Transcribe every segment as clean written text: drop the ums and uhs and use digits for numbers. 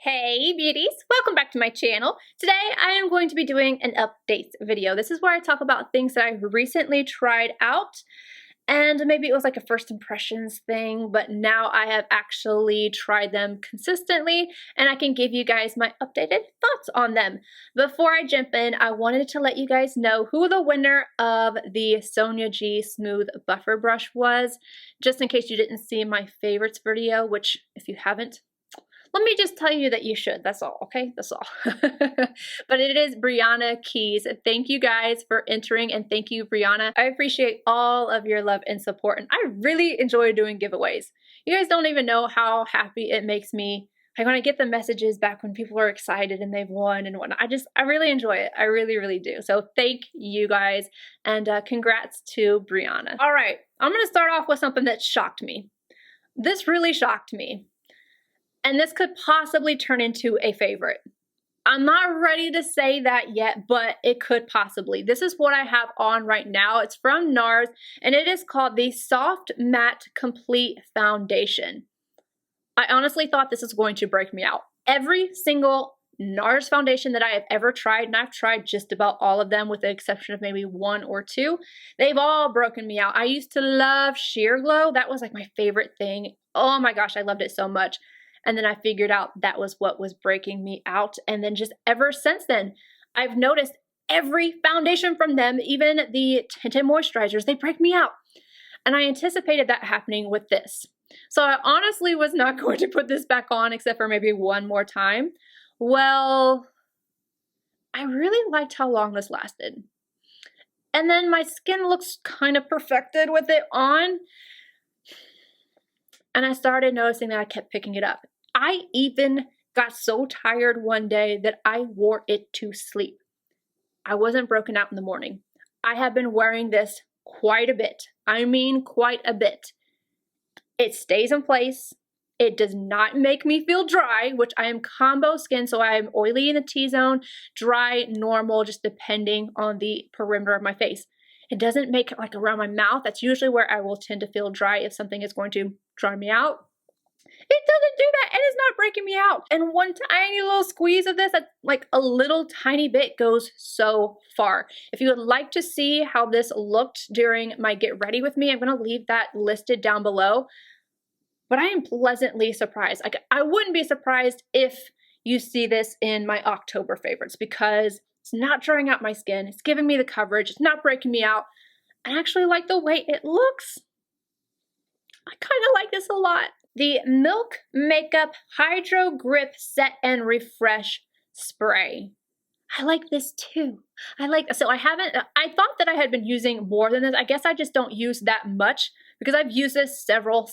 Hey beauties, welcome back to my channel. Today I am going to be doing an updates video. This is where I talk about things that I recently tried out, and maybe it was like a first impressions thing, but now I have actually tried them consistently and I can give you guys my updated thoughts on them. Before I jump in, I wanted to let you guys know who the winner of the Sonia G Smooth Buffer Brush was, just in case you didn't see my favorites video, which if you haven't, let me just tell you that you should. That's all, okay? That's all. But it is Brianna Keys. Thank you guys for entering, and thank you, Brianna. I appreciate all of your love and support, and I really enjoy doing giveaways. You guys don't even know how happy it makes me. Like when I get the messages back when people are excited and they've won and whatnot, I really enjoy it. I really, really do. So thank you guys, and congrats to Brianna. All right, I'm gonna start off with something that shocked me. This really shocked me. And this could possibly turn into a favorite. I'm not ready to say that yet, but it could possibly. This is what I have on right now. It's from NARS, and it is called the Soft Matte Complete Foundation. I honestly thought this was going to break me out. Every single NARS foundation that I have ever tried, and I've tried just about all of them with the exception of maybe one or two, they've all broken me out. I used to love Sheer Glow. That was like my favorite thing. Oh my gosh, I loved it so much. And then I figured out that was what was breaking me out. And then just ever since then, I've noticed every foundation from them, even the tinted moisturizers, they break me out. And I anticipated that happening with this. So I honestly was not going to put this back on except for maybe one more time. Well, I really liked how long this lasted. And then my skin looks kind of perfected with it on. And I started noticing that I kept picking it up. I even got so tired one day that I wore it to sleep. I wasn't broken out in the morning. I have been wearing this quite a bit. I mean quite a bit. It stays in place. It does not make me feel dry, which I am combo skin, so I am oily in the T-zone, dry, normal, just depending on the perimeter of my face. It doesn't make it like around my mouth. That's usually where I will tend to feel dry if something is going to dry me out. It doesn't do that, and it's not breaking me out. And one tiny little squeeze of this, like a little tiny bit, goes so far. If you would like to see how this looked during my Get Ready With Me, I'm going to leave that listed down below. But I am pleasantly surprised. Like, I wouldn't be surprised if you see this in my October favorites, because it's not drying out my skin. It's giving me the coverage. It's not breaking me out. I actually like the way it looks. I kind of like this a lot. The Milk Makeup Hydro Grip Set and Refresh Spray. I like this too. I thought that I had been using more than this. I guess I just don't use that much because I've used this several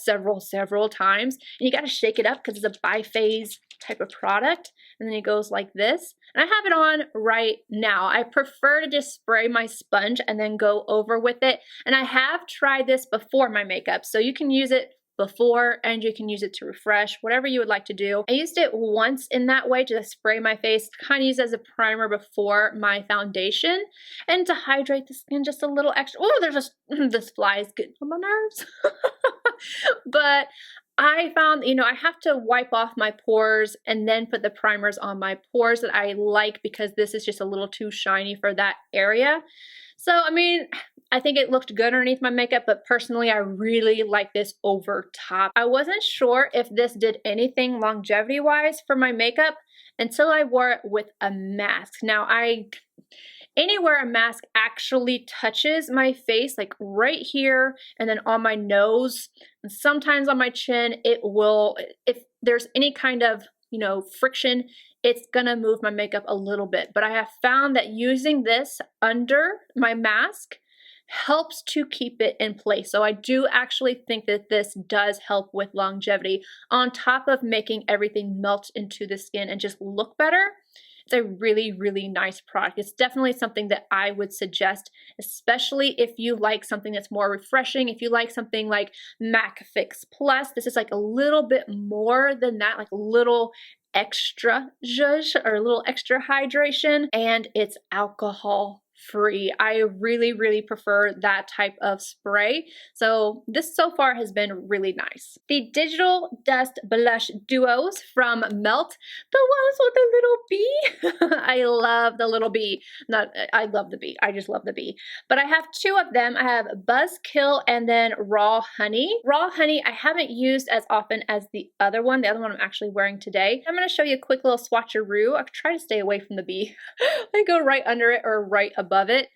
times. And you got to shake it up because it's a biphase type of product. And then it goes like this. And I have it on right now. I prefer to just spray my sponge and then go over with it. And I have tried this before my makeup. So you can use it before and you can use it to refresh, whatever you would like to do. I used it once in that way to spray my face, kind of use as a primer before my foundation and to hydrate the skin just a little extra. Oh, there's just, this fly is getting on my nerves. But I found, I have to wipe off my pores and then put the primers on my pores that I like because this is just a little too shiny for that area. So, I mean, I think it looked good underneath my makeup, but personally, I really like this over top. I wasn't sure if this did anything longevity-wise for my makeup until I wore it with a mask. Now, anywhere a mask actually touches my face, like right here and then on my nose, and sometimes on my chin, it will, if there's any kind of, friction, it's gonna move my makeup a little bit. But I have found that using this under my mask helps to keep it in place. So I do actually think that this does help with longevity on top of making everything melt into the skin and just look better. It's a really, really nice product. It's definitely something that I would suggest, especially if you like something that's more refreshing. If you like something like MAC Fix Plus, this is like a little bit more than that, like a little extra zhuzh or a little extra hydration, and it's alcohol free. I really, really prefer that type of spray. So this so far has been really nice. The Digital Dust Blush Duos from Melt, the ones with the little bee. I love the little bee. I love the bee. I just love the bee. But I have two of them. I have Buzzkill and then Raw Honey. Raw Honey I haven't used as often as the other one. The other one I'm actually wearing today. I'm going to show you a quick little swatcheroo. I try to stay away from the bee. I go right under it or right above it.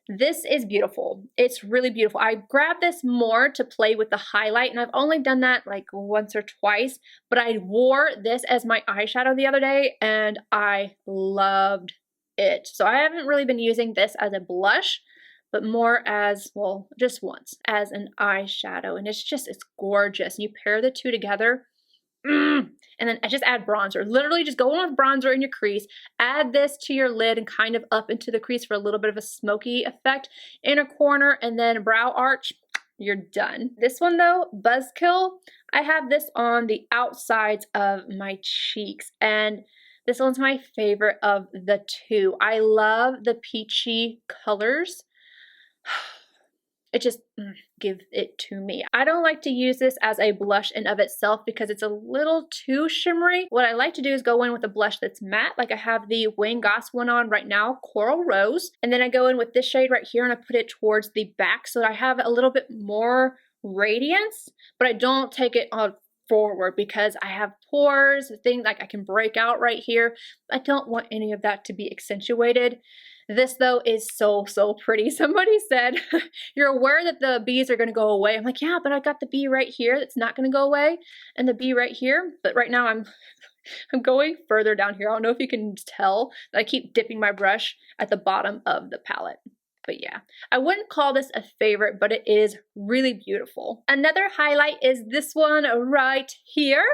This is beautiful. It's really beautiful. I grabbed this more to play with the highlight, and I've only done that like once or twice, but I wore this as my eyeshadow the other day and I loved it. So I haven't really been using this as a blush, but more as, well, just once as an eyeshadow, and it's gorgeous. You pair the two together. And then I just add bronzer. Literally just go on with bronzer in your crease, add this to your lid and kind of up into the crease for a little bit of a smoky effect, inner corner, and then brow arch. You're done. This one though, Buzzkill, I have this on the outsides of my cheeks, and this one's my favorite of the two. I love the peachy colors. It just, give it to me. I don't like to use this as a blush in of itself because it's a little too shimmery. What I like to do is go in with a blush that's matte, like I have the WANE Goss one on right now, Coral Rose, and then I go in with this shade right here and I put it towards the back so that I have a little bit more radiance, but I don't take it on forward because I have pores, things like I can break out right here. I don't want any of that to be accentuated. This though is so, so pretty. Somebody said, you're aware that the bees are gonna go away. I'm like, yeah, but I got the bee right here that's not gonna go away and the bee right here. But right now I'm going further down here. I don't know if you can tell that I keep dipping my brush at the bottom of the palette. But yeah, I wouldn't call this a favorite, but it is really beautiful. Another highlight is this one right here,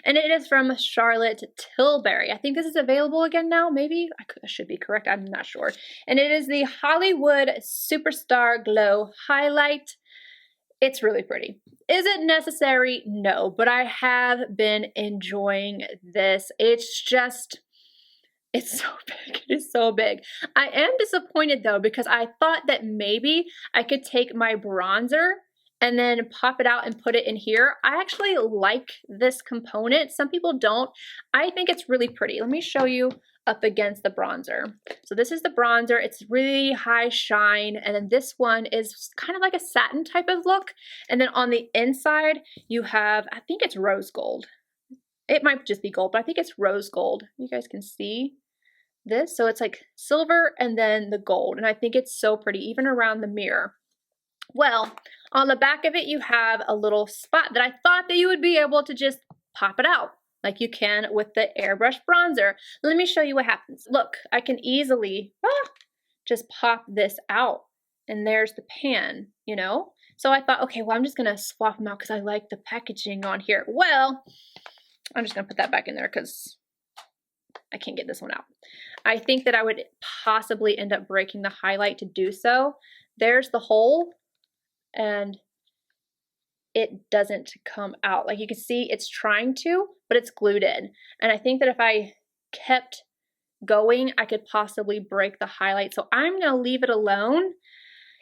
and it is from Charlotte Tilbury. I think this is available again now, maybe? I should be correct, I'm not sure. And it is the Hollywood Superstar Glow Highlight. It's really pretty. Is it necessary? No, but I have been enjoying this. It's so big. It is so big. I am disappointed though because I thought that maybe I could take my bronzer and then pop it out and put it in here. I actually like this component. Some people don't. I think it's really pretty. Let me show you up against the bronzer. So this is the bronzer. It's really high shine, and then this one is kind of like a satin type of look. And then on the inside you have, I think it's rose gold. It might just be gold, but I think it's rose gold. You guys can see this. So it's like silver and then the gold. And I think it's so pretty, even around the mirror. Well, on the back of it, you have a little spot that I thought that you would be able to just pop it out like you can with the airbrush bronzer. Let me show you what happens. Look, I can easily just pop this out. And there's the pan, you know? So I thought, okay, well, I'm just going to swap them out because I like the packaging on here. Well, I'm just going to put that back in there because I can't get this one out. I think that I would possibly end up breaking the highlight to do so. There's the hole, and it doesn't come out. Like you can see, it's trying to, but it's glued in. And I think that if I kept going, I could possibly break the highlight. So I'm going to leave it alone.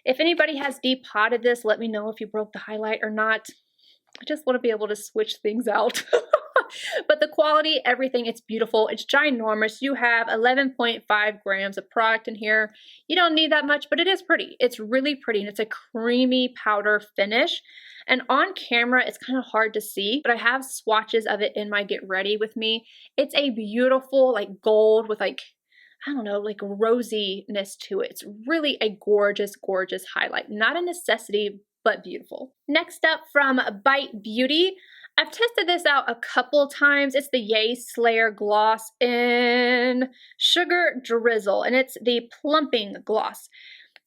If anybody has depotted this, let me know if you broke the highlight or not. I just want to be able to switch things out. But the quality, everything, it's beautiful. It's ginormous. You have 11.5 grams of product in here. You don't need that much, but it is pretty. It's really pretty, and it's a creamy powder finish. And on camera, it's kind of hard to see, but I have swatches of it in my Get Ready With Me. It's a beautiful, like gold with like, I don't know, like rosiness to it. It's really a gorgeous, gorgeous highlight. Not a necessity, but beautiful. Next up from Bite Beauty, I've tested this out a couple times. It's the Yay Slayer Gloss in Sugar Drizzle, and it's the plumping gloss.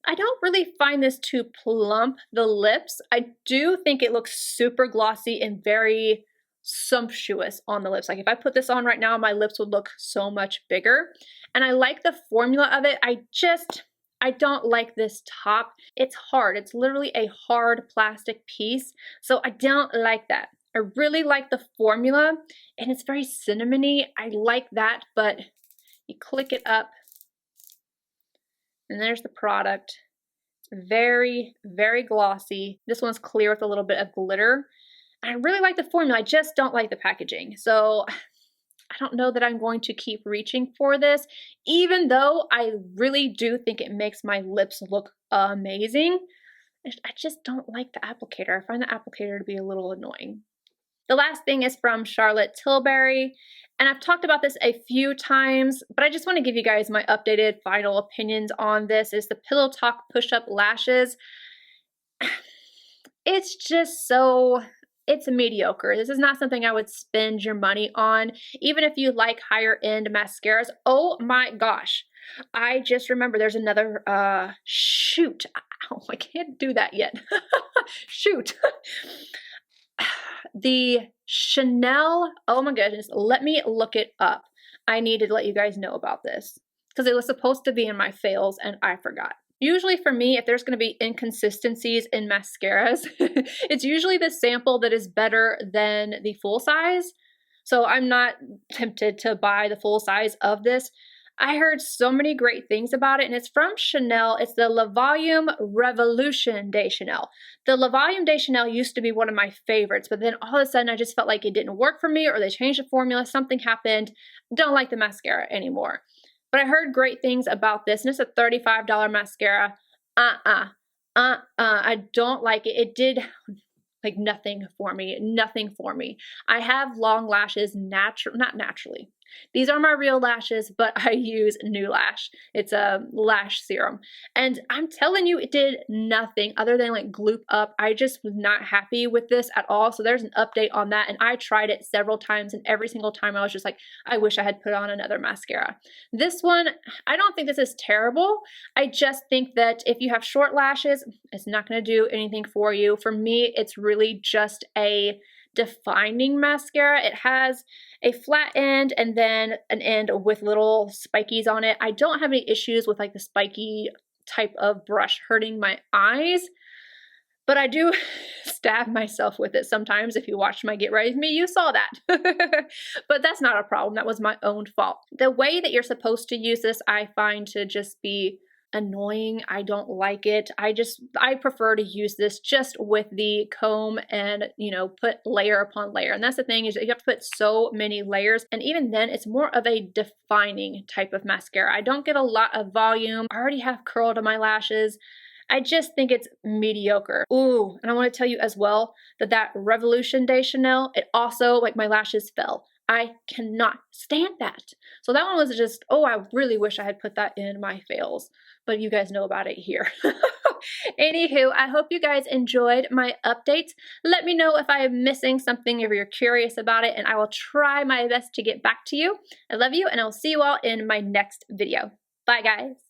I don't really find this to plump the lips. I do think it looks super glossy and very sumptuous on the lips. Like if I put this on right now, my lips would look so much bigger. And I like the formula of it. I don't like this top. It's hard. It's literally a hard plastic piece. So I don't like that. I really like the formula, and it's very cinnamony. I like that, but you click it up And there's the product. Very, very glossy. This one's clear with a little bit of glitter. I really like the formula, I just don't like the packaging. So I don't know that I'm going to keep reaching for this, even though I really do think it makes my lips look amazing. I just don't like the applicator. I find the applicator to be a little annoying. The last thing is from Charlotte Tilbury, and I've talked about this a few times, but I just want to give you guys my updated final opinions on this. Is the Pillow Talk Push-Up Lashes. It's just so, it's mediocre. This is not something I would spend your money on, even if you like higher end mascaras. Oh my gosh. I just remember there's another, shoot. Ow, I can't do that yet. Shoot. The Chanel, oh my goodness, let me look it up. I need to let you guys know about this because it was supposed to be in my fails and I forgot. Usually for me, if there's going to be inconsistencies in mascaras, it's usually the sample that is better than the full size. So I'm not tempted to buy the full size of this. I heard so many great things about it, and it's from Chanel. It's the Le Volume Revolution de Chanel. The Le Volume de Chanel used to be one of my favorites, but then all of a sudden I just felt like it didn't work for me, or they changed the formula, something happened. Don't like the mascara anymore. But I heard great things about this, and it's a $35 mascara. I don't like it. It did like nothing for me, I have long lashes, not naturally. These are my real lashes, but I use New Lash. It's a lash serum. And I'm telling you, it did nothing other than like gloop up. I just was not happy with this at all. So there's an update on that. And I tried it several times, and every single time I was just like, I wish I had put on another mascara. This one, I don't think this is terrible. I just think that if you have short lashes, it's not going to do anything for you. For me, it's really just a defining mascara. It has a flat end and then an end with little spikies on it. I don't have any issues with like the spiky type of brush hurting my eyes, but I do stab myself with it sometimes. If you watched my Get Ready With Me, you saw that. But that's not a problem. That was my own fault. The way that you're supposed to use this, I find to just be annoying. I don't like it. I prefer to use this just with the comb and, you know, put layer upon layer. And that's the thing, is that you have to put so many layers. And even then, it's more of a defining type of mascara. I don't get a lot of volume. I already have curl to my lashes. I just think it's mediocre. Ooh, and I want to tell you as well that Revolution de Chanel, it also, like, my lashes fell. I cannot stand that. So that one was just, oh, I really wish I had put that in my fails, but you guys know about it here. Anywho, I hope you guys enjoyed my updates. Let me know if I am missing something, if you're curious about it, and I will try my best to get back to you. I love you, and I'll see you all in my next video. Bye, guys.